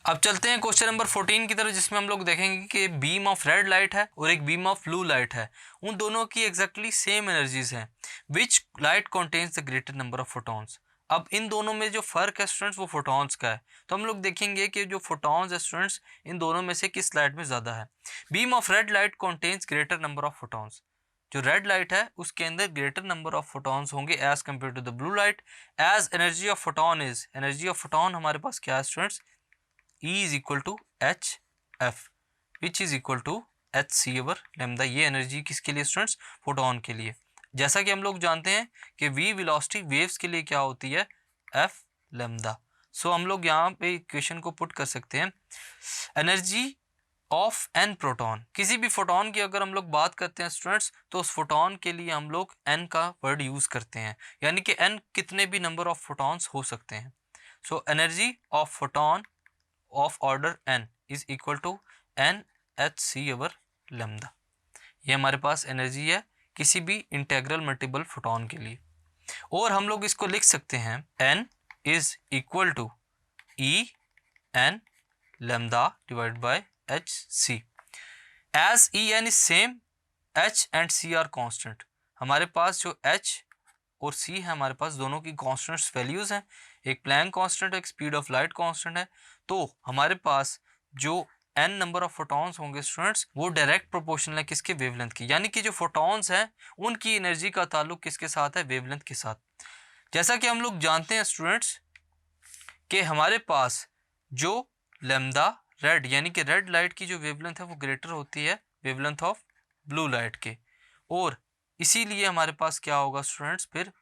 अब चलते हैं क्वेश्चन नंबर 14 की तरफ, जिसमें हम लोग देखेंगे कि बीम ऑफ रेड लाइट है और एक बीम ऑफ ब्लू लाइट है, उन दोनों की एग्जैक्टली सेम एनर्जीज हैं। Which light contains the greater number of photons. अब इन दोनों में जो फर्क है स्टूडेंट्स वो फोटॉन्स का है, तो हम लोग देखेंगे कि जो फोटॉन्स है स्टूडेंट्स इन दोनों में से किस लाइट में ज़्यादा है। Beam of red light contains greater number of photons. जो रेड लाइट है उसके अंदर ग्रेटर नंबर ऑफ फोटॉन्स होंगे as compare to the blue light. As energy of photon is, energy of photon हमारे पास क्या है students, E is equal to h f which is equal to h c over lambda. ये energy किसके लिए students, photon के लिए। जैसा कि हम लोग जानते हैं कि v वेलोसिटी वेव्स के लिए क्या होती है, एफ लेमदा। सो हम लोग यहाँ पे इक्वेशन को पुट कर सकते हैं, एनर्जी ऑफ एन प्रोटॉन। किसी भी फोटोन की अगर हम लोग बात करते हैं स्टूडेंट्स तो उस फोटोन के लिए हम लोग एन का वर्ड यूज करते हैं, यानी कि एन कितने भी नंबर ऑफ फोटॉन्स हो सकते हैं। So energy of photon of order n is equal to n h c over lambda। ये हमारे पास एनर्जी है किसी भी इंटेग्रल मल्टीपल फोटॉन के लिए। और हम लोग इसको लिख सकते हैं n is equal to e n lambda divided by h c। as e n is same, h and c are constant। हमारे पास जो h और c है हमारे पास दोनों की कॉन्स्टेंट्स वैल्यूज हैं, एक प्लैंक कांस्टेंट है, एक स्पीड ऑफ लाइट कांस्टेंट है। तो हमारे पास जो n नंबर ऑफ फोटॉन्स होंगे स्टूडेंट्स वो डायरेक्ट प्रोपोर्शनल है किसके, वेवलेंथ की। यानी कि जो फोटॉन्स हैं उनकी एनर्जी का ताल्लुक किसके साथ है, वेवलेंथ के साथ। जैसा कि हम लोग जानते हैं स्टूडेंट्स कि हमारे पास जो लैम्डा रेड यानी कि रेड लाइट की जो वेवलेंथ है वो ग्रेटर होती है वेवलेंथ ऑफ ब्लू लाइट के, और इसीलिए हमारे पास क्या होगा स्टूडेंट्स, फिर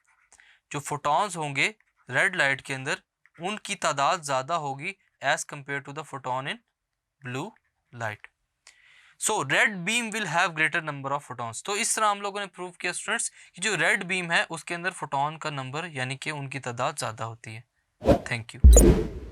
जो फोटॉन्स होंगे रेड लाइट के अंदर उनकी तादाद ज़्यादा होगी as compare to the photon in blue light. So red beam will have greater number of photons. तो इस तरह हम लोगों ने प्रूव किया स्टूडेंट्स कि जो रेड बीम है उसके अंदर फोटोन का नंबर यानी कि उनकी तादाद ज़्यादा होती है। Thank you.